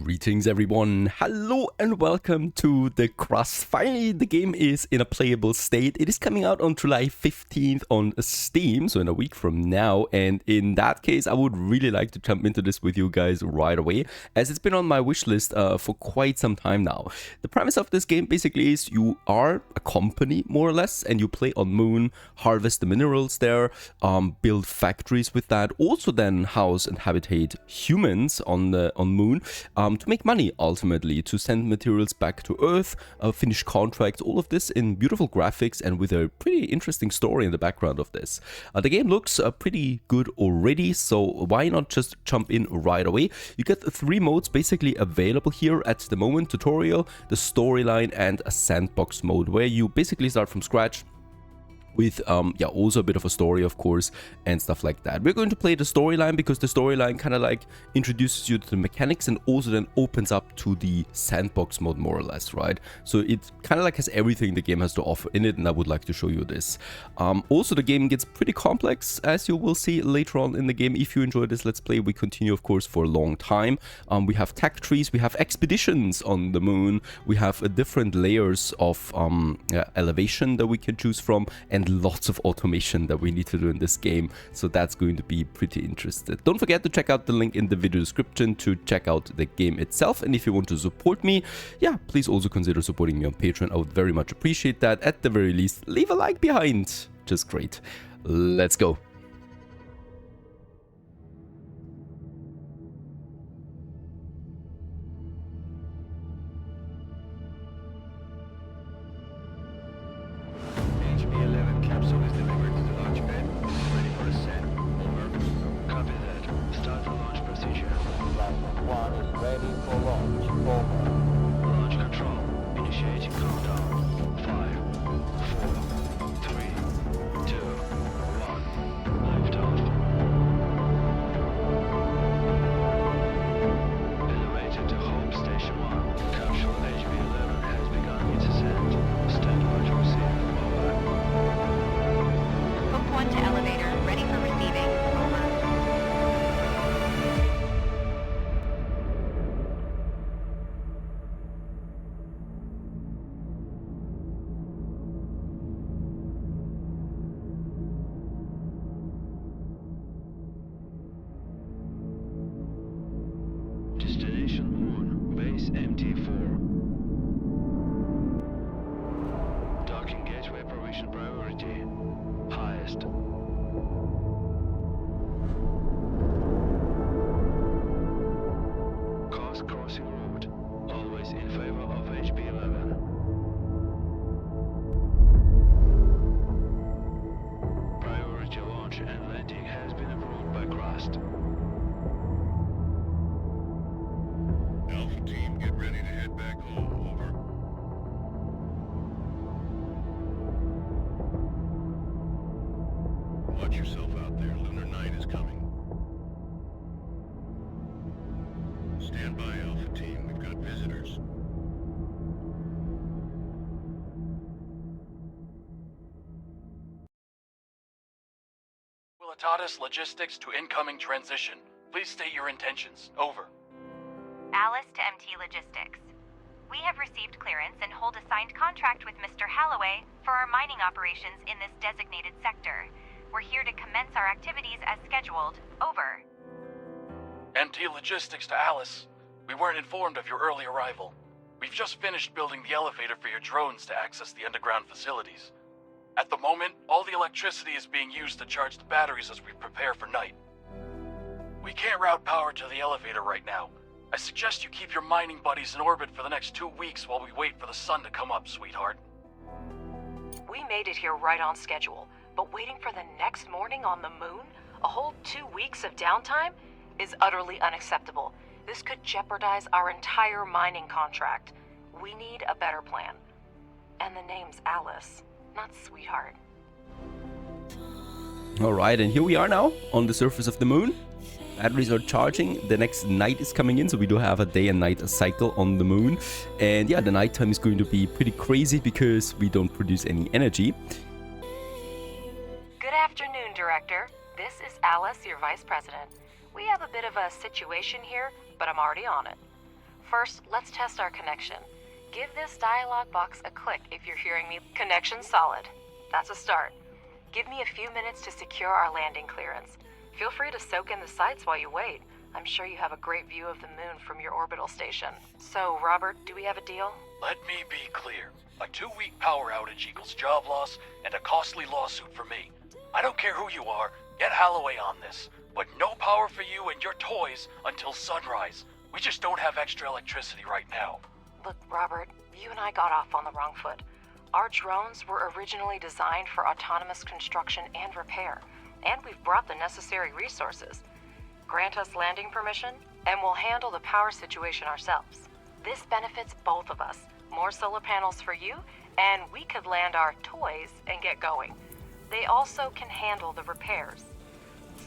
Greetings everyone, hello and welcome to the Crust. Finally, the game is in a playable state. It is coming out on July 15th on Steam, so in a week from now, and in that case I would really like to jump into this with you guys right away, as it's been on my wish list for quite some time now. The premise of this game basically is you are a company, more or less, and you play on Moon, harvest the minerals there, build factories with that, also then house and habitate humans on Moon, to make money ultimately, to send materials back to Earth, finish contracts, all of this in beautiful graphics and with a pretty interesting story in the background of this. The game looks pretty good already, so why not just jump in right away? You get 3 modes basically available here at the moment: tutorial, the storyline, and a sandbox mode, where you basically start from scratch with also a bit of a story, of course, and stuff like that. We're going to play the storyline because the storyline kind of like introduces you to the mechanics and also then opens up to the sandbox mode, more or less, right? So it kind of like has everything the game has to offer in it, and I would like to show you this. Also, the game gets pretty complex, as you will see later on in the game. If you enjoy this let's play, we continue, of course, for a long time. We have tech trees, we have expeditions on the Moon, we have different layers of elevation that we can choose from, and lots of automation that we need to do in this game, so that's going to be pretty interesting. Don't forget to check out the link in the video description to check out the game itself, and if you want to support me, yeah, please also consider supporting me on Patreon. I would very much appreciate that. At the very least, leave a like behind. Just great. Let's go. Destination Moon, base MT4. Docking gateway provision priority. Highest. Coast crossing route. Always in favor of HB11. Priority launch and landing has been approved by Crust. Alpha team, get ready to head back home. Over. Watch yourself out there. Lunar night is coming. Stand by, Alpha team. We've got visitors. Wilitatis Logistics to incoming transition. Please state your intentions. Over. Alice to MT Logistics. We have received clearance and hold a signed contract with Mr. Halloway for our mining operations in this designated sector. We're here to commence our activities as scheduled. Over. MT Logistics to Alice. We weren't informed of your early arrival. We've just finished building the elevator for your drones to access the underground facilities. At the moment, all the electricity is being used to charge the batteries as we prepare for night. We can't route power to the elevator right now. I suggest you keep your mining buddies in orbit for the next 2 weeks while we wait for the sun to come up, sweetheart. We made it here right on schedule, but waiting for the next morning on the Moon, a whole 2 weeks of downtime, is utterly unacceptable. This could jeopardize our entire mining contract. We need a better plan. And the name's Alice, not sweetheart. Alright, and here we are now on the surface of the Moon. Batteries are charging, the next night is coming in, so we do have a day and night cycle on the Moon. And yeah, the nighttime is going to be pretty crazy because we don't produce any energy. Good afternoon, Director. This is Alice, your Vice President. We have a bit of a situation here, but I'm already on it. First, let's test our connection. Give this dialog box a click if you're hearing me. Connection solid. That's a start. Give me a few minutes to secure our landing clearance. Feel free to soak in the sights while you wait. I'm sure you have a great view of the moon from your orbital station. So, Robert, do we have a deal? Let me be clear. A 2-week power outage equals job loss and a costly lawsuit for me. I don't care who you are, get Holloway on this. But no power for you and your toys until sunrise. We just don't have extra electricity right now. Look, Robert, you and I got off on the wrong foot. Our drones were originally designed for autonomous construction and repair, and we've brought the necessary resources. Grant us landing permission, and we'll handle the power situation ourselves. This benefits both of us. More solar panels for you, and we could land our toys and get going. They also can handle the repairs.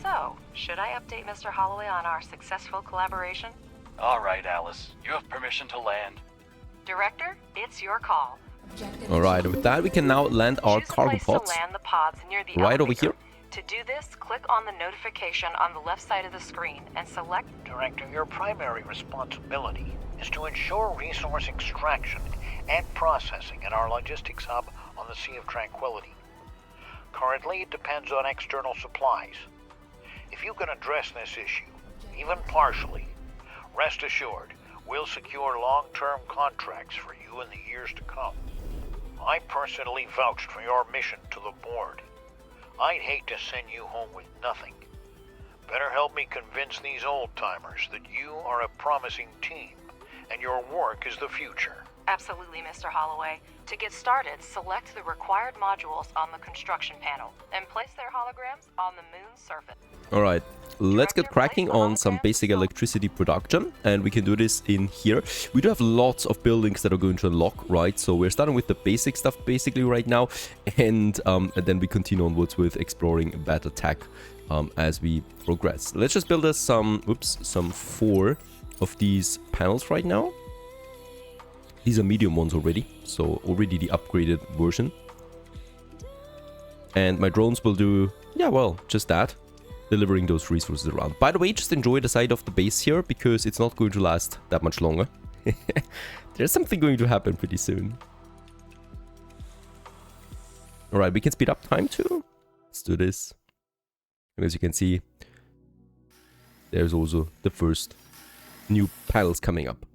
So, should I update Mr. Holloway on our successful collaboration? All right, Alice. You have permission to land. Director, it's your call. Alright, with that we can now land our Choose a cargo place pods to land the pods near the right over elevator. here. To do this, click on the notification on the left side of the screen and select. Director, your primary responsibility is to ensure resource extraction and processing in our logistics hub on the Sea of Tranquility. Currently, it depends on external supplies. If you can address this issue, even partially, rest assured, we'll secure long-term contracts for you in the years to come. I personally vouched for your mission to the board. I'd hate to send you home with nothing. Better help me convince these old-timers that you are a promising team, and your work is the future. Absolutely, Mr. Holloway. To get started, select the required modules on the construction panel and place their holograms on the moon's surface. Alright, let's get cracking on some basic electricity production, and we can do this in here. We do have lots of buildings that are going to unlock, right? So we're starting with the basic stuff basically right now, and then we continue onwards with exploring better tech as we progress. Let's just build us some 4 of these panels right now. These are medium ones already, so already the upgraded version. And my drones will do, yeah, well, just that. Delivering those resources around. By the way, just enjoy the side of the base here, because it's not going to last that much longer. There's something going to happen pretty soon. Alright, we can speed up time too. Let's do this. And as you can see, there's also the first new panels coming up.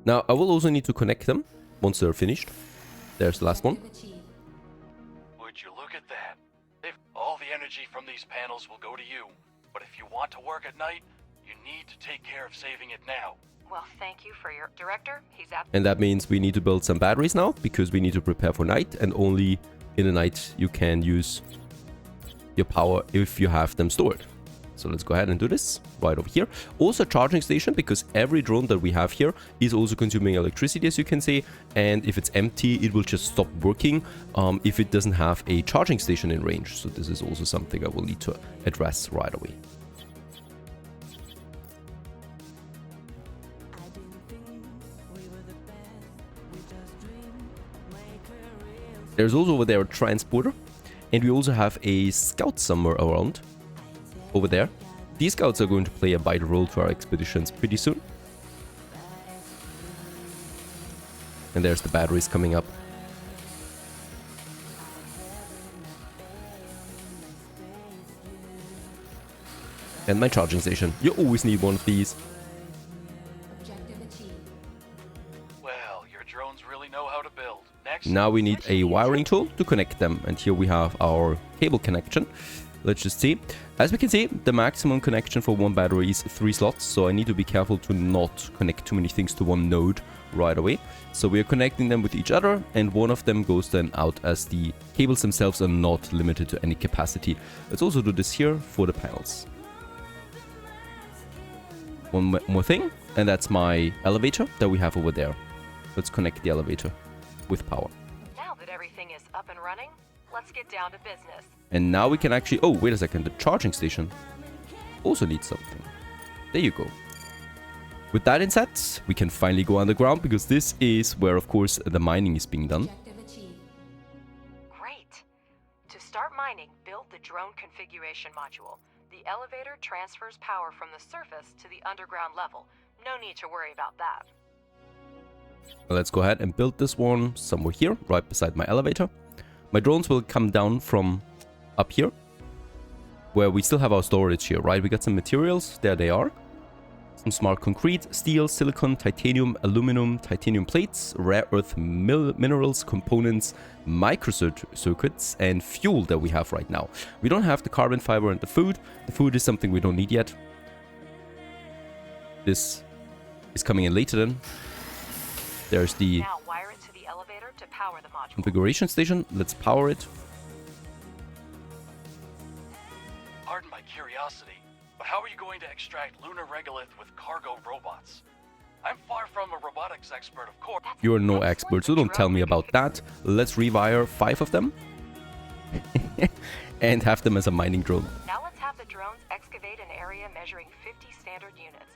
Now, I will also need to connect them once they're finished. There's the last one. Would you look at that? If all the energy from these panels will go to you, but if you want to work at night, you need to take care of saving it now. Well, thank you for your director. He's up. And that means we need to build some batteries now, because we need to prepare for night, and only in the night you can use your power if you have them stored. So let's go ahead and do this right over here. Also a charging station, because every drone that we have here is also consuming electricity, as you can see. And if it's empty, it will just stop working if it doesn't have a charging station in range. So this is also something I will need to address right away. There's also over there a transporter. And we also have a scout somewhere around. Over there. These scouts are going to play a vital role to our expeditions pretty soon. And there's the batteries coming up. And my charging station. You always need one of these. Well, your drones really know how to build. Next, Now we need a wiring tool to connect them. And here we have our cable connection. Let's just see. As we can see, the maximum connection for one battery is 3 slots, so I need to be careful to not connect too many things to one node right away. So we are connecting them with each other, and one of them goes then out, as the cables themselves are not limited to any capacity. Let's also do this here for the panels. One more thing, and that's my elevator that we have over there. Let's connect the elevator with power. Now that everything is up and running, let's get down to business. And now we can actually... Oh, wait a second. The charging station also needs something. There you go. With that in set, we can finally go underground, because this is where, of course, the mining is being done. Great. To start mining, build the drone configuration module. The elevator transfers power from the surface to the underground level. No need to worry about that. Let's go ahead and build this one somewhere here, right beside my elevator. My drones will come down from up here, where we still have our storage here, right? We got some materials, there they are. Some smart concrete, steel, silicon, titanium, aluminum, titanium plates, rare earth minerals, components, microcircuits, and fuel that we have right now. We don't have the carbon fiber and the food. The food is something we don't need yet. This is coming in later then. There's the Now wire it to the elevator to power the module. configuration station. Let's power it. Pardon my curiosity, but how are you going to extract Lunar regolith with cargo robots? I'm far from a robotics expert, of course. You're no expert, so don't tell me about that. Let's rewire 5 of them. And have them as a mining drone. Now let's have the drones excavate an area measuring 50 standard units.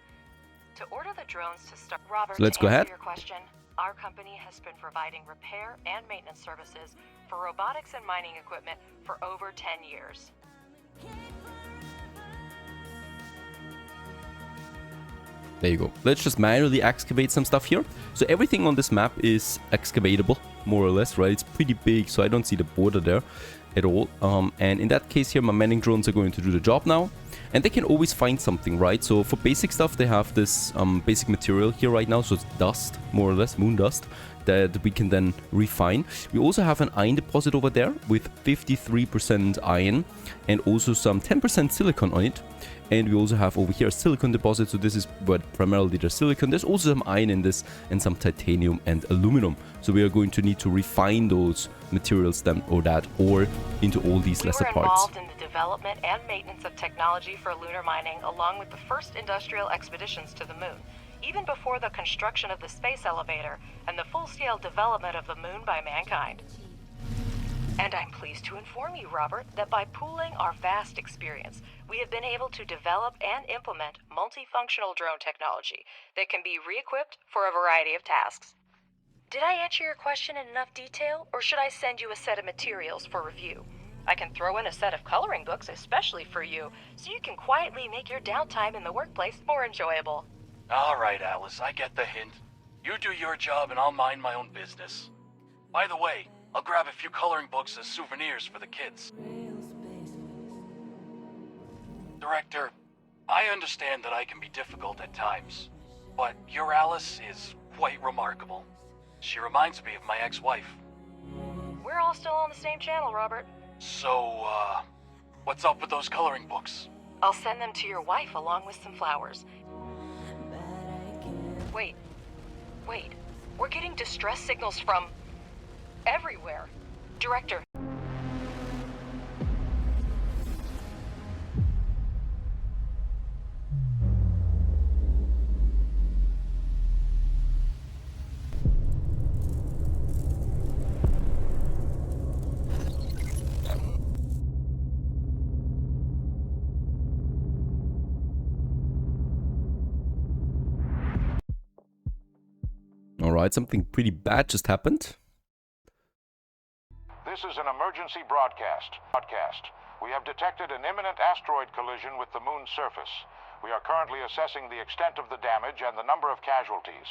To order the drones to start, Robert, So let's to go answer ahead. your question, our company has been providing repair and maintenance services for robotics and mining equipment for over 10 years. There you go. Let's just manually excavate some stuff here. So everything on this map is excavatable, more or less, right? It's pretty big, so I don't see the border there at all. And in that case here, my mining drones are going to do the job now. And they can always find something, right? So for basic stuff, they have this basic material here right now. So it's dust, more or less, moon dust, that we can then refine. We also have an iron deposit over there with 53% iron and also some 10% silicon on it. And we also have over here a silicon deposit, so this is what primarily the silicon. There's also some iron in this and some titanium and aluminum. So we are going to need to refine those materials then, or that ore into all these lesser We were parts. involved in the development and maintenance of technology for lunar mining, along with the first industrial expeditions to the moon, even before the construction of the space elevator and the full-scale development of the moon by mankind. And I'm pleased to inform you, Robert, that by pooling our vast experience, we have been able to develop and implement multifunctional drone technology that can be re-equipped for a variety of tasks. Did I answer your question in enough detail, or should I send you a set of materials for review? I can throw in a set of coloring books especially for you, so you can quietly make your downtime in the workplace more enjoyable. All right, Alice, I get the hint. You do your job and I'll mind my own business. By the way, I'll grab a few coloring books as souvenirs for the kids. Director, I understand that I can be difficult at times, but your Alice is quite remarkable. She reminds me of my ex-wife. We're all still on the same channel, Robert. So, what's up with those coloring books? I'll send them to your wife along with some flowers. Wait. We're getting distress signals from everywhere. Director. Alright, something pretty bad just happened. This is an emergency broadcast. We have detected an imminent asteroid collision with the moon's surface. We are currently assessing the extent of the damage and the number of casualties.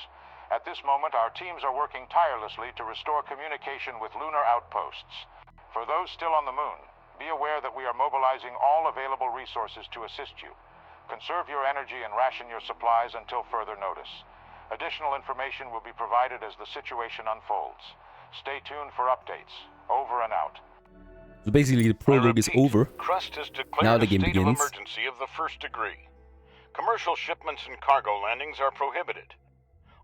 At this moment, our teams are working tirelessly to restore communication with lunar outposts. For those still on the moon, be aware that we are mobilizing all available resources to assist you. Conserve your energy and ration your supplies until further notice. Additional information will be provided as the situation unfolds. Stay tuned for updates. Over and out. So basically the prologue is over. Crust has declared Now a the game state begins. of emergency of the first degree. Commercial shipments and cargo landings are prohibited.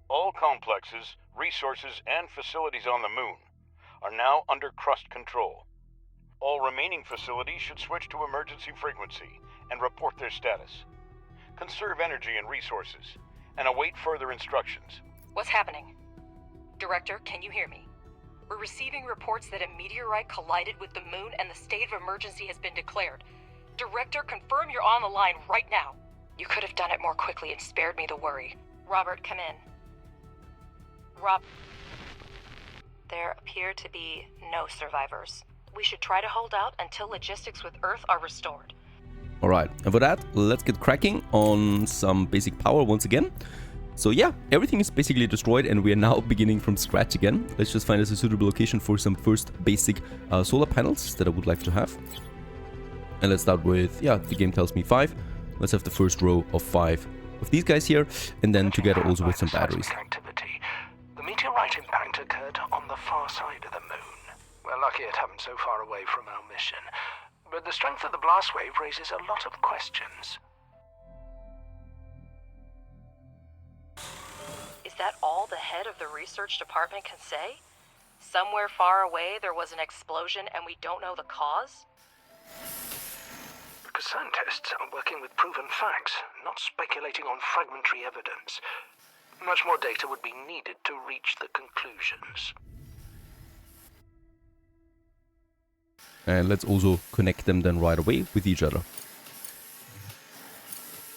All complexes, resources, and facilities on the moon are now under Crust control. All remaining facilities should switch to emergency frequency and report their status. Conserve energy and resources, and await further instructions. What's happening? Director, can you hear me? We're receiving reports that a meteorite collided with the moon and the state of emergency has been declared. Director, confirm you're on the line right now. You could have done it more quickly and spared me the worry. Robert, come in. Rob. There appear to be no survivors. we should try to hold out until logistics with Earth are restored. Alright, and for that, let's get cracking on some basic power once again. So yeah, everything is basically destroyed and we are now beginning from scratch again. Let's just find us a suitable location for some first basic solar panels that I would like to have. And let's start with, yeah, the game tells me 5. Let's have the first row of 5 of these guys here, and then together also with some batteries. Activity. The meteorite impact occurred on the far side of the moon. We're lucky it happened so far away from our mission, but the strength of the blast wave raises a lot of questions. Is that all the head of the research department can say? Somewhere far away there was an explosion and we don't know the cause? Because scientists are working with proven facts, not speculating on fragmentary evidence. Much more data would be needed to reach the conclusions. And let's also connect them then right away with each other.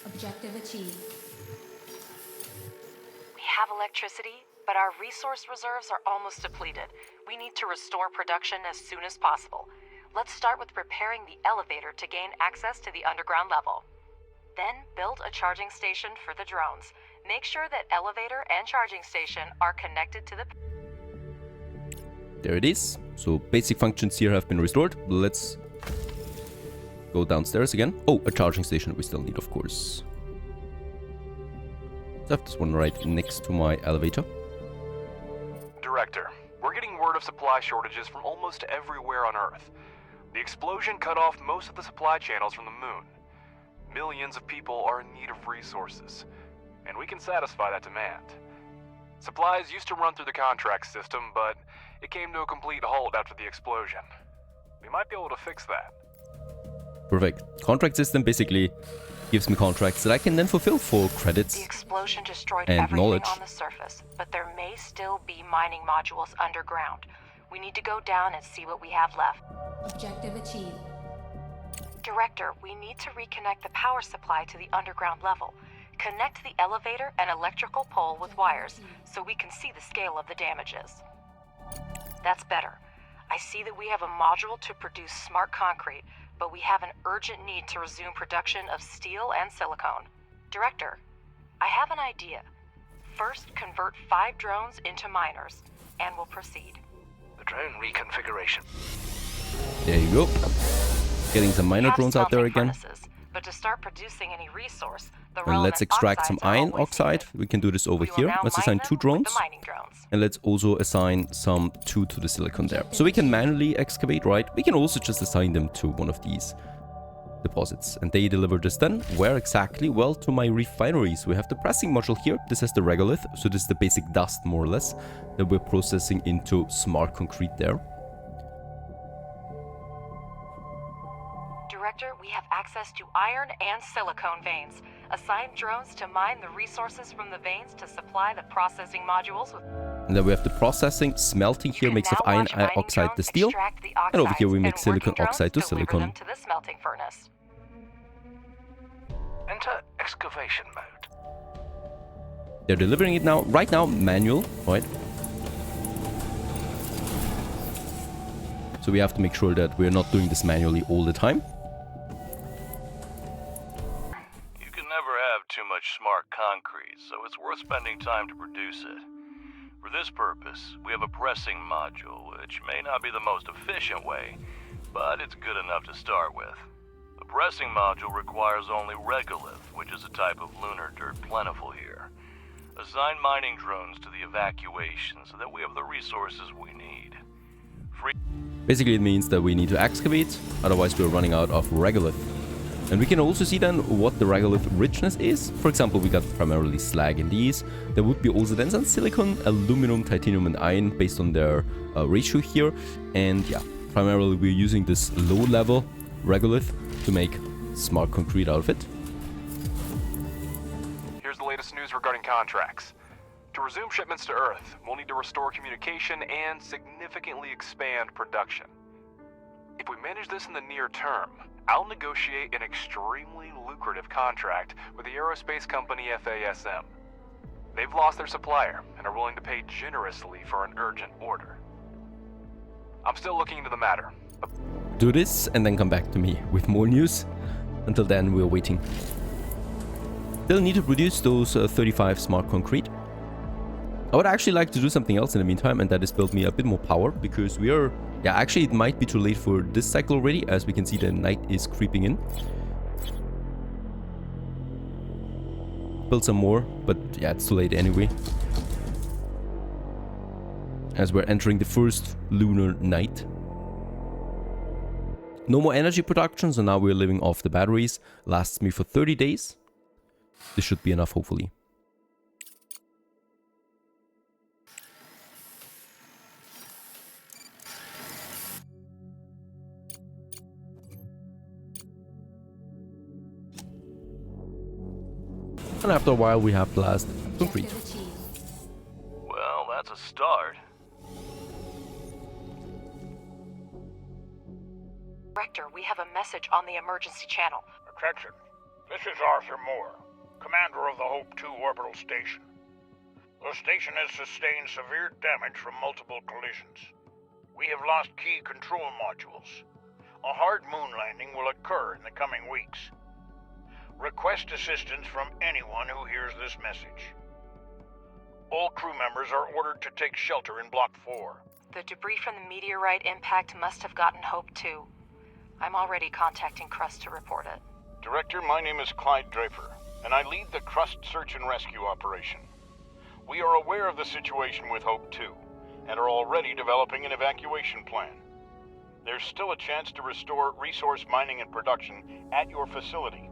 Objective achieved. We have electricity, but our resource reserves are almost depleted. We need to restore production as soon as possible. Let's start with preparing the elevator to gain access to the underground level. Then build a charging station for the drones. Make sure that elevator and charging station are connected to the... There it is. So basic functions here have been restored. Let's go downstairs again. Oh, a charging station we still need, of course. So I have this one right next to my elevator. Director, we're getting word of supply shortages from almost everywhere on Earth. The explosion cut off most of the supply channels from the moon. Millions of people are in need of resources, and we can satisfy that demand. Supplies used to run through the contract system, but it came to a complete halt after the explosion. We might be able to fix that. Perfect. Contract system basically gives me contracts that I can then fulfill for credits. The explosion destroyed and everything knowledge. on the surface, but there may still be mining modules underground. We need to go down and see what we have left. Objective achieved. Director, we need to reconnect the power supply to the underground level. Connect the elevator and electrical pole with wires so we can see the scale of the damages. That's better. I see that we have a module to produce smart concrete, but we have an urgent need to resume production of steel and silicone. Director, I have an idea. First, convert 5 drones into miners, and we'll proceed. The drone reconfiguration. There you go. Getting some miner drones out there again. But to start producing any resource, the And let's extract some iron oxide. We can do this over here. Let's assign 2 drones. And let's also assign some 2 to the silicon there. So we can manually excavate, right? We can also just assign them to one of these deposits. And they deliver this then. Where exactly? Well, to my refineries. We have the pressing module here. This has the regolith. So this is the basic dust, more or less, that we're processing into smart concrete there. Director, we have access to iron and silicone veins. Assign drones to mine the resources from the veins to supply the processing modules with... And then we have the processing, smelting here makes of iron oxide to steel. And over here we make silicon oxide to silicon. To the smelting furnace. Enter excavation mode. They're delivering it now. Right now, manual, right? So we have to make sure that we're not doing this manually all the time. You can never have too much smart concrete, so it's worth spending time to produce it. For this purpose, we have a pressing module, which may not be the most efficient way, but it's good enough to start with. The pressing module requires only regolith, which is a type of lunar dirt plentiful here. Assign mining drones to the evacuation so that we have the resources we need. Basically, it means that we need to excavate, otherwise we're running out of regolith. And we can also see then what the regolith richness is. For example, we got primarily slag in these. There would be also then some silicon, aluminum, titanium and iron based on their ratio here. And yeah, primarily we're using this low-level regolith to make smart concrete out of it. Here's the latest news regarding contracts. To resume shipments to Earth, we'll need to restore communication and significantly expand production. If we manage this in the near term, I'll negotiate an extremely lucrative contract with the aerospace company FASM. They've lost their supplier and are willing to pay generously for an urgent order. I'm still looking into the matter, do this and then come back to me with more news. Until then, we're waiting. They'll need to produce those 35 smart concrete. I would actually like to do something else in the meantime, and that is build me a bit more power, because we are... Yeah, actually it might be too late for this cycle already, as we can see the night is creeping in. Build some more, but yeah, it's too late anyway. As we're entering the first lunar night. No more energy production, so now we're living off the batteries. Lasts me for 30 days. This should be enough, hopefully. And after a while, we have the last concrete. Well, that's a start. Rector, we have a message on the emergency channel. Attention. This is Arthur Moore, commander of the Hope 2 orbital station. The station has sustained severe damage from multiple collisions. We have lost key control modules. A hard moon landing will occur in the coming weeks. Request assistance from anyone who hears this message. All crew members are ordered to take shelter in Block 4. The debris from the meteorite impact must have gotten Hope 2. I'm already contacting Crust to report it. Director, my name is Clyde Draper, and I lead the Crust search and rescue operation. We are aware of the situation with Hope 2, and are already developing an evacuation plan. There's still a chance to restore resource mining and production at your facility,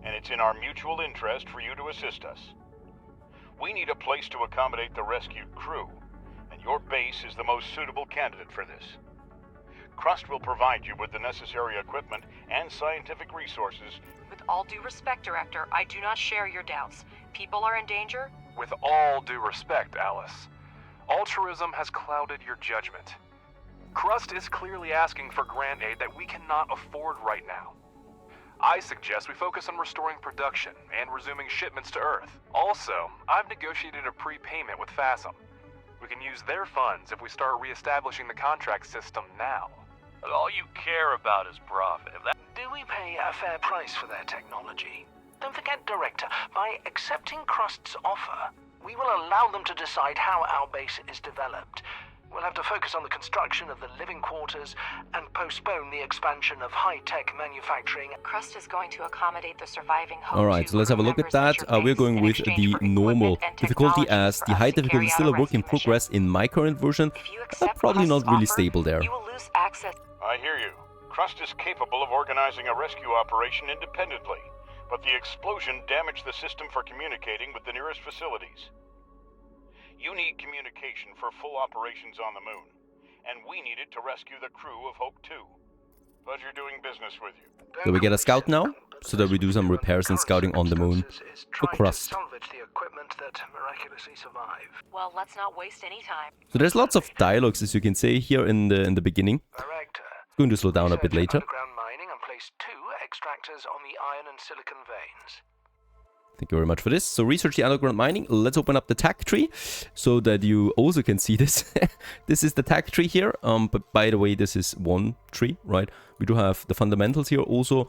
and it's in our mutual interest for you to assist us. We need a place to accommodate the rescued crew, and your base is the most suitable candidate for this. Crust will provide you with the necessary equipment and scientific resources. With all due respect, Director, I do not share your doubts. People are in danger. With all due respect, Alice, altruism has clouded your judgment. Crust is clearly asking for grant aid that we cannot afford right now. I suggest we focus on restoring production and resuming shipments to Earth. Also, I've negotiated a prepayment with FASM. We can use their funds if we start re-establishing the contract system now. But all you care about is profit. If that... Do we pay a fair price for their technology? Don't forget, Director, by accepting Crust's offer, we will allow them to decide how our base is developed. We'll have to focus on the construction of the living quarters and postpone the expansion of high-tech manufacturing. Crust is going to accommodate the surviving Hope. Alright, so let's have a look at that. We're going with the normal difficulty, as the high difficulty is still a work in progress in my current version. Probably not really stable there. You will lose access. I hear you. Crust is capable of organizing a rescue operation independently, but the explosion damaged the system for communicating with the nearest facilities. You need communication for full operations on the moon, and we need it to rescue the crew of Hope 2. Pleasure doing business with you. So we get a scout now, so that we do some repairs and scouting on the moon for Crust. Well, let's not waste any time. So there's lots of dialogues, as you can see here in the beginning. Going to slow down a bit later. Mining and place 2 extractors on the iron and silicon veins. Thank you very much for this. So research the underground mining. Let's open up the tag tree so that you also can see this. This is the tag tree here. But by the way, this is one tree, right? We do have the fundamentals here also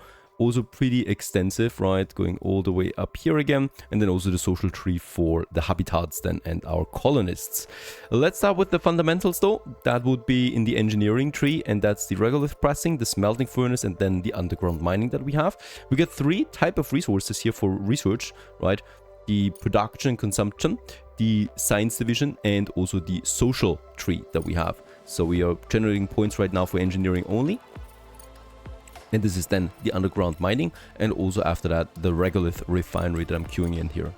pretty extensive, right? Going all the way up here again. And then also the social tree for the habitats then and our colonists. Let's start with the fundamentals though. That would be in the engineering tree, and that's the regolith pressing, the smelting furnace, and then the underground mining that we have. We get 3 type of resources here for research, right? The production and consumption, the science division, and also the social tree that we have. So we are generating points right now for engineering only. And this is then the underground mining, and also after that the regolith refinery that I'm queuing in here.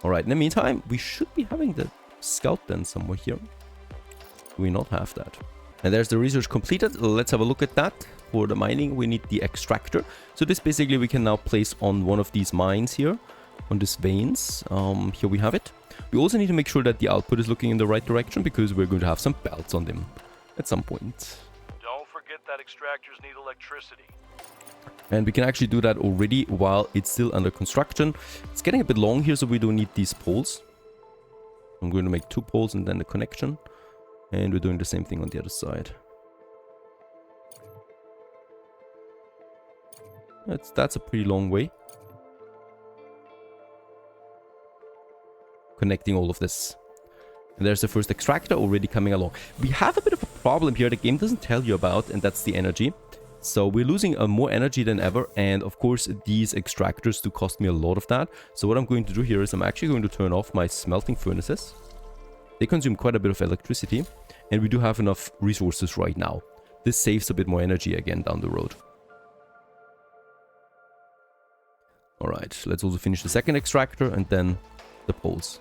Alright, in the meantime, we should be having the scout then somewhere here. Do we not have that? And there's the research completed. Let's have a look at that. For the mining, we need the extractor. So this basically we can now place on one of these mines here, on these veins. Here we have it. We also need to make sure that the output is looking in the right direction, because we're going to have some belts on them at some point. That extractors need electricity. And we can actually do that already while it's still under construction. It's getting a bit long here, so we don't need these poles. I'm going to make 2 poles and then the connection. And we're doing the same thing on the other side. That's a pretty long way. Connecting all of this. And there's the first extractor already coming along. We have a bit of a problem here the game doesn't tell you about, and that's the energy. So we're losing more energy than ever, and of course these extractors do cost me a lot of that. So what I'm going to do here is I'm actually going to turn off my smelting furnaces. They consume quite a bit of electricity, and we do have enough resources right now. This saves a bit more energy again down the road. Alright, let's also finish the second extractor and then the poles.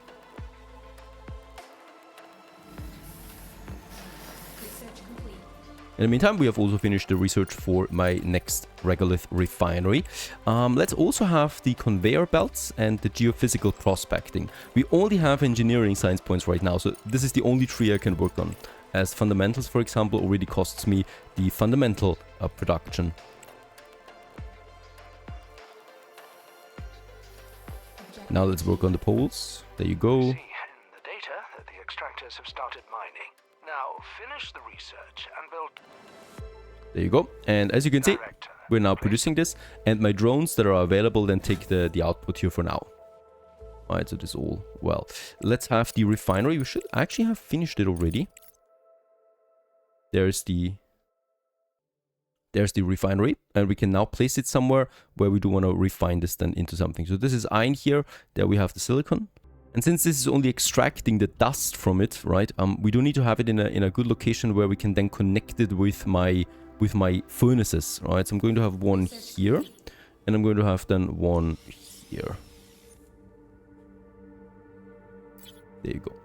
In the meantime, we have also finished the research for my next regolith refinery. Let's also have the conveyor belts and the geophysical prospecting. We only have engineering science points right now, so this is the only tree I can work on. As fundamentals, for example, already costs me the fundamental production. Now let's work on the poles. There you go. See in the data that the extractors have started mining. Now finish the research and build. There you go. And as you can see, we're now producing this, and my drones that are available then take the output here for now. Alright, so this all well. Let's have the refinery. We should actually have finished it already. There's the refinery, and we can now place it somewhere where we do want to refine this then into something. So this is iron here. There we have the silicon. And since this is only extracting the dust from it, right, we do need to have it in a good location where we can then connect it with my furnaces, right? So I'm going to have one here, and I'm going to have then one here. There you go.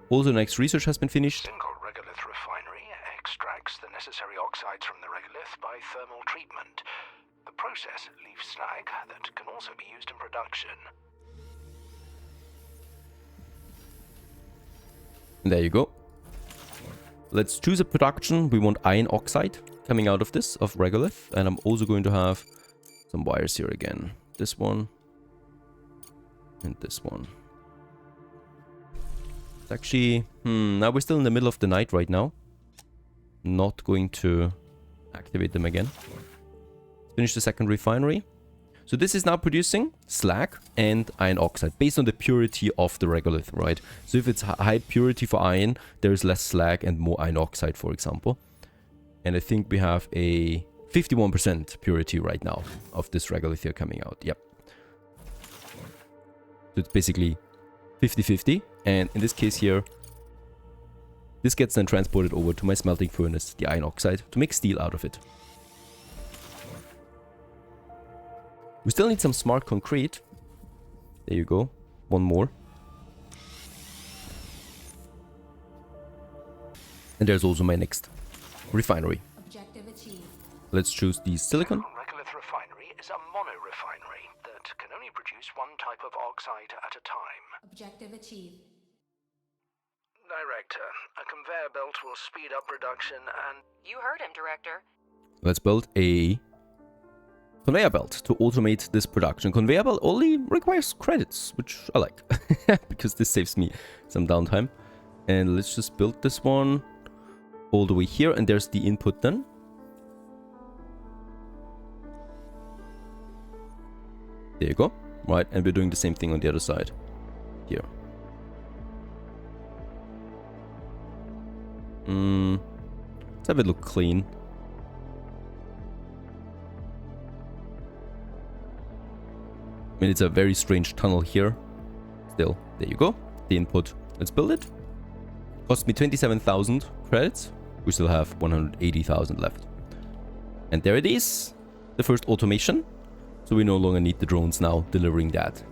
Also, next research has been finished. Single regolith refinery extracts the necessary oxides from the regolith by thermal treatment. The process leaves slag that can also be used in production. There you go. Let's choose a production. We want iron oxide coming out of this, of regolith. And I'm also going to have some wires here again. This one. And this one. It's actually... now we're still in the middle of the night right now. Not going to activate them again. Finish the second refinery. So this is now producing slag and iron oxide based on the purity of the regolith, right? So if it's high purity for iron, there's less slag and more iron oxide, for example. And I think we have a 51% purity right now of this regolith here coming out. Yep. So it's basically 50-50. And in this case here, this gets then transported over to my smelting furnace, the iron oxide, to make steel out of it. We still need some smart concrete. There you go. One more. And there's also my next refinery. Objective achieved. Let's choose the silicon. Regolith refinery is a mono-refinery that can only produce one type of oxide at a time. Objective achieved. Director, a conveyor belt will speed up production and... You heard him, Director. Let's build a conveyor belt to automate this production. Conveyor belt only requires credits, which I like, because this saves me some downtime. And let's just build this one all the way here, and there's the input then. There you go. Right, and we're doing the same thing on the other side. Here. Let's have it look clean. I mean, it's a very strange tunnel here. Still, there you go. The input. Let's build it. Cost me 27,000 credits. We still have 180,000 left. And there it is. The first automation. So we no longer need the drones now delivering that.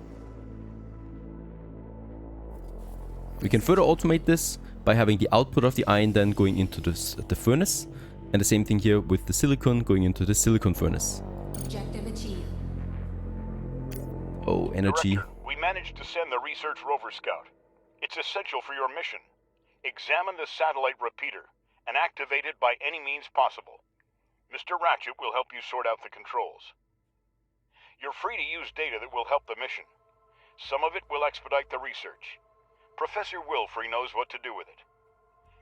We can further automate this by having the output of the iron then going into the furnace. And the same thing here with the silicon going into the silicon furnace. Objective achieved. Oh, energy. Director, we managed to send the research rover scout. It's essential for your mission. Examine the satellite repeater and activate it by any means possible. Mr. Ratchet will help you sort out the controls. You're free to use data that will help the mission. Some of it will expedite the research. Professor Wilfrey knows what to do with it.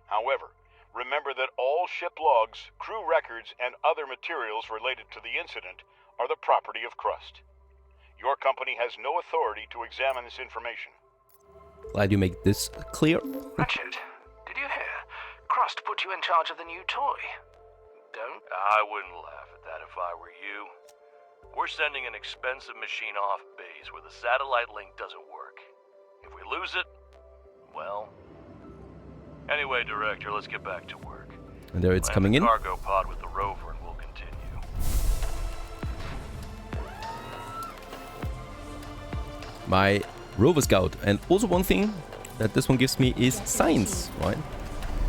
However, Remember that all ship logs, crew records, and other materials related to the incident are the property of Crust. Your company has no authority to examine this information. Glad you make this clear. Ratchet, did you hear? Crust put you in charge of the new toy. Don't? I wouldn't laugh at that if I were you. We're sending an expensive machine off base where the satellite link doesn't work. If we lose it, well... Anyway, Director, let's get back to work. And there it's Land coming the in. Cargo pod with the Rover and we'll continue. My Rover Scout. And also one thing that this one gives me is science, right?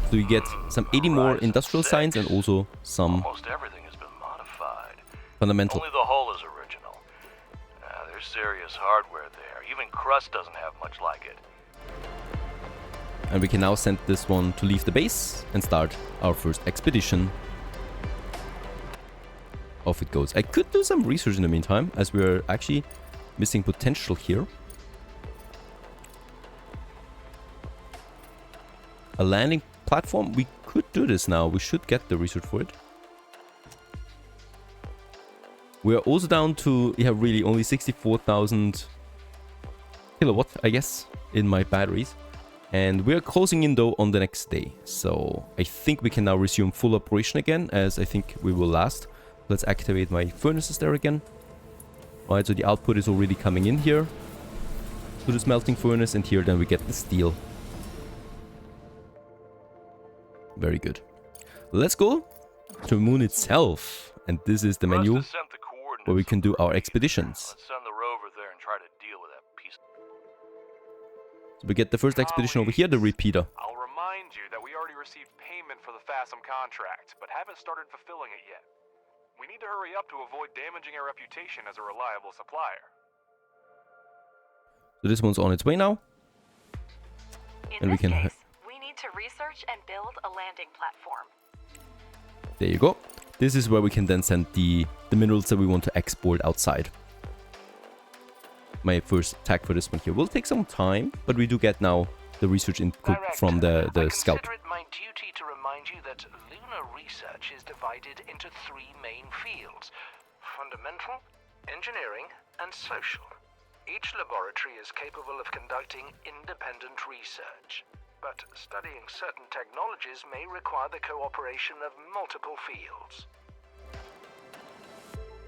So you get some 80 more industrial science and also some Almost everything has been modified. fundamental. Only the hull is original. There's serious hardware there. Even Crust doesn't have much like it. And we can now send this one to leave the base and start our first expedition. Off it goes. I could do some research in the meantime, as we're actually missing potential here. A landing platform, we could do this now. We should get the research for it. We're also down to, yeah, really only 64,000 kilowatt, I guess, in my batteries. And we're closing in though on the next day. So I think we can now resume full operation again, as I think we will last. Let's activate my furnaces there again. Alright, so the output is already coming in here to the smelting furnace, and here then we get the steel. Very good. Let's go to the moon itself. And this is the menu where we can do our expeditions. Let's send the Rover there and try to deal with that piece. So we get the first expedition over here, the repeater. I'll remind you that we already received payment for the FASM contract, but haven't started fulfilling it yet. We need to hurry up to avoid damaging our reputation as a reliable supplier. So this one's on its way now. In And we this can... case, we need to research and build a landing platform. There you go. This is where we can then send the minerals that we want to export outside. My first tag for this one here will take some time, but we do get now the research input from the scout. I consider it my duty to remind you that lunar research is divided into three main fields: fundamental, engineering, and social. Each laboratory is capable of conducting independent research, but studying certain technologies may require the cooperation of multiple fields.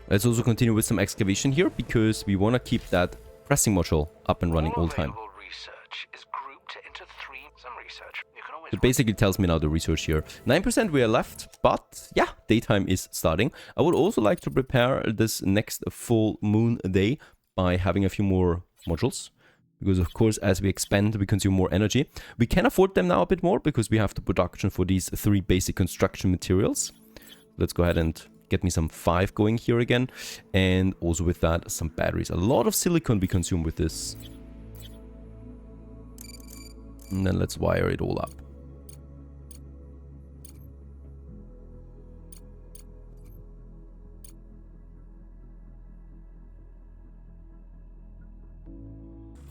Let's also continue with some excavation here, because we want to keep that pressing module up and running all the time. Available research is grouped into three. Some research you can always It basically tells me now the research here. 9% we are left, but yeah, daytime is starting. I would also like to prepare this next full moon day by having a few more modules. Because of course, as we expand, we consume more energy. We can afford them now a bit more, because we have the production for these three basic construction materials. Let's go ahead and get me some 5 going here again. And also with that, some batteries. A lot of silicon we consume with this. And then let's wire it all up.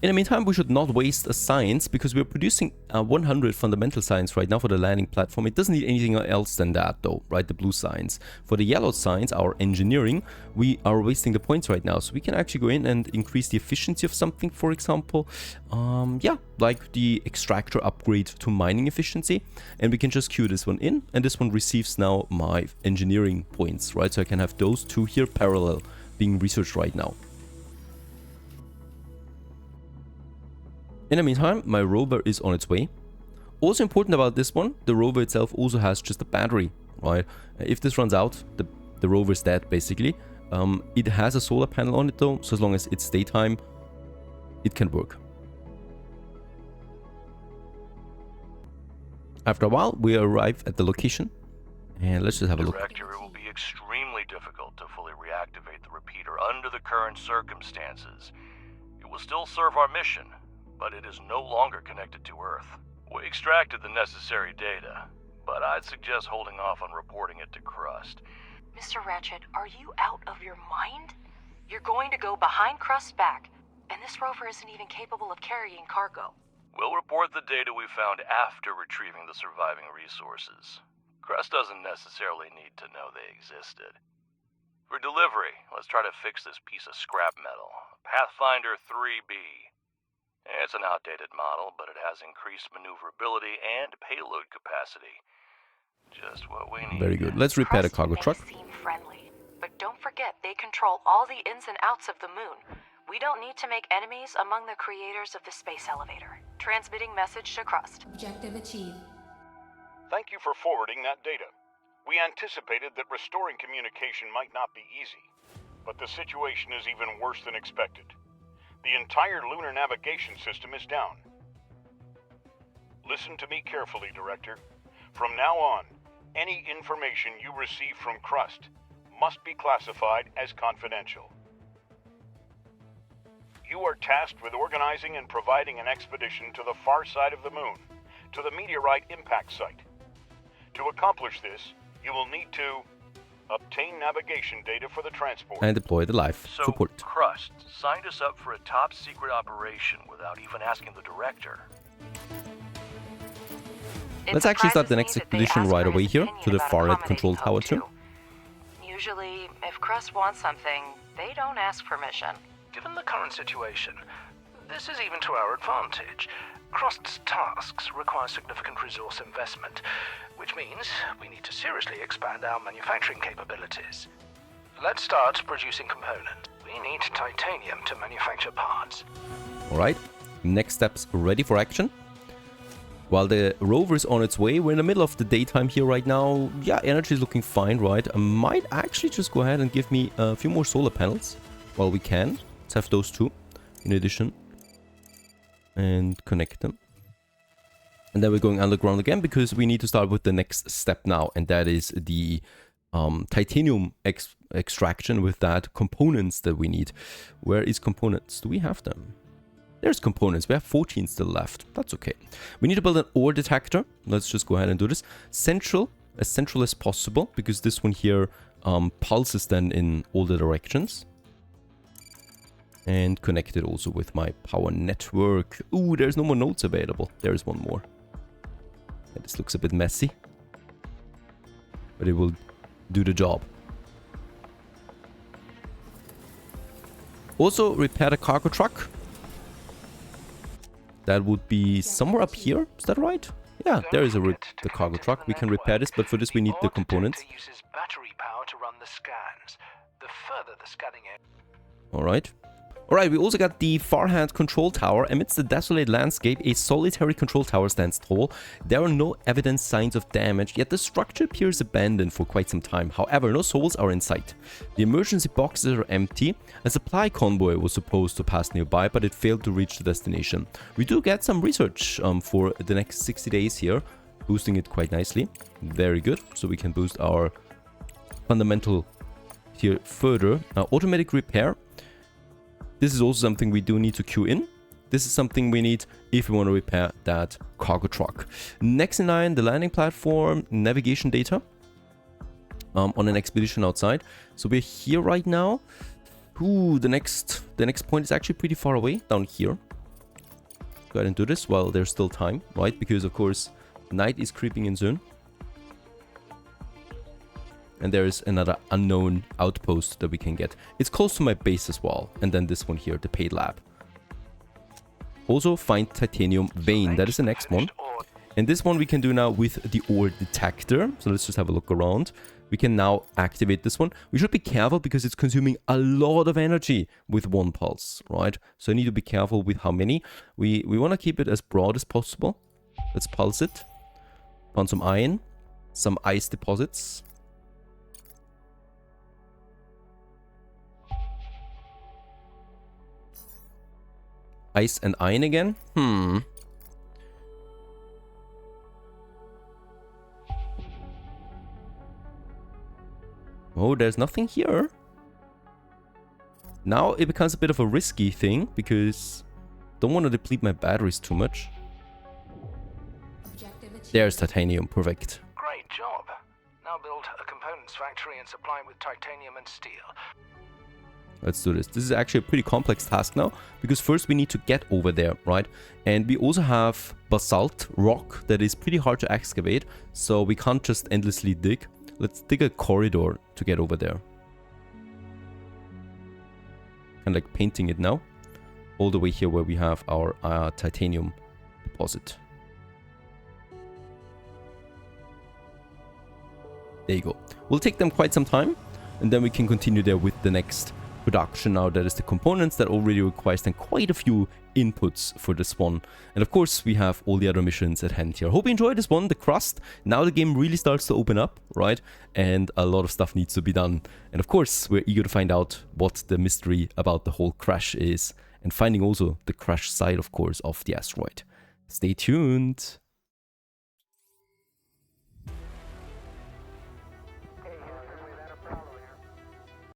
In the meantime, we should not waste a science, because we're producing 100 fundamental science right now for the landing platform. It doesn't need anything else than that though, right? The blue science. For the yellow science, our engineering, we are wasting the points right now. So we can actually go in and increase the efficiency of something, for example. Yeah, like the extractor upgrade to mining efficiency. And we can just queue this one in, and this one receives now my engineering points, right? So I can have those two here parallel being researched right now. In the meantime, my rover is on its way. Also important about this one, the rover itself also has just a battery, right? If this runs out, the rover is dead basically. It has a solar panel on it though, so as long as it's daytime, it can work. After a while, we arrive at the location, and let's just have a look. Director, it will be extremely difficult to fully reactivate the repeater under the current circumstances. It will still serve our mission, but it is no longer connected to Earth. We extracted the necessary data, but I'd suggest holding off on reporting it to Crust. Mr. Ratchet, are you out of your mind? You're going to go behind Crust's back, and this rover isn't even capable of carrying cargo. We'll report the data we found after retrieving the surviving resources. Crust doesn't necessarily need to know they existed. For delivery, let's try to fix this piece of scrap metal, Pathfinder 3B. It's an outdated model, but it has increased maneuverability and payload capacity. Just what we need. Very good. Let's repair the cargo truck. Seem friendly, but don't forget they control all the ins and outs of the moon. We don't need to make enemies among the creators of the space elevator. Transmitting message to Crust. Objective achieved. Thank you for forwarding that data. We anticipated that restoring communication might not be easy, but the situation is even worse than expected. The entire lunar navigation system is down. Listen to me carefully, Director. From now on, any information you receive from Crust must be classified as confidential. You are tasked with organizing and providing an expedition to the far side of the moon, to the meteorite impact site. To accomplish this, you will need to obtain navigation data for the transport. And deploy the life So, support. Crust signed us up for a top secret operation without even asking the director. Let's actually start the next expedition right away here to the far-right control tower too. Usually, if Crust wants something, they don't ask permission. Given the current situation, this is even to our advantage. Crust's tasks require significant resource investment, which means we need to seriously expand our manufacturing capabilities. Let's start producing components. We need titanium to manufacture parts. Alright, next steps ready for action. While the rover is on its way, we're in the middle of the daytime here right now. Yeah, energy is looking fine, right? I might actually just go ahead and give me a few more solar panels while we can. Let's have those two in addition. And connect them. And then we're going underground again because we need to start with the next step now. And that is the titanium extraction with that components that we need. Where is components? Do we have them? There's components. We have 14 still left. That's okay. We need to build an ore detector. Let's just go ahead and do this. Central, as central as possible, because this one here pulses then in all the directions. And connect it also with my power network. Ooh, there's no more nodes available. There's one more. Yeah, this looks a bit messy, but it will do the job. Also, repair the cargo truck. That would be somewhere up here. Is that right? Yeah, there is the cargo truck. We can repair this, but for this we need the components. Uses battery power to run the scans. The further the scanning All right. Alright, we also got the far-hand control tower. Amidst the desolate landscape, a solitary control tower stands tall. There are no evident signs of damage, yet the structure appears abandoned for quite some time. However, no souls are in sight. The emergency boxes are empty. A supply convoy was supposed to pass nearby, but it failed to reach the destination. We do get some research for the next 60 days here, boosting it quite nicely. Very good. So we can boost our fundamental here further. Automatic repair. This is also something we do need to queue in. This is something we need if we want to repair that cargo truck. Next in line, the landing platform, navigation data on an expedition outside. So we're here right now. Ooh, the next point is actually pretty far away, down here. Go ahead and do this while there's still time, right? Because of course, night is creeping in soon. And there is another unknown outpost that we can get. It's close to my base as well. And then this one here, the paid lab. Also find titanium vein. That is the next one. And this one we can do now with the ore detector. So let's just have a look around. We can now activate this one. We should be careful because it's consuming a lot of energy with one pulse, right? So I need to be careful with how many. We want to keep it as broad as possible. Let's pulse it. Found some iron, some ice deposits. Ice and iron again? Oh, there's nothing here. Now it becomes a bit of a risky thing because don't want to deplete my batteries too much. There's titanium, perfect. Great job. Now build a components factory and supply with titanium and steel. let's do this. This is actually a pretty complex task now, because first we need to get over there, right? And we also have basalt rock that is pretty hard to excavate, so we can't just endlessly dig. Let's dig a corridor to get over there. Kind of like painting it now, all the way here where we have our titanium deposit. There you go. Will take them quite some time, and then we can continue there with the next production. Now that is the components that already requires then quite a few inputs for this one. And of course we have all the other missions at hand here. Hope you enjoyed this one, the Crust. Now the game really starts to open up, right? And a lot of stuff needs to be done. And of course we're eager to find out what the mystery about the whole crash is, and finding also the crash site, of course, of the asteroid. Stay tuned.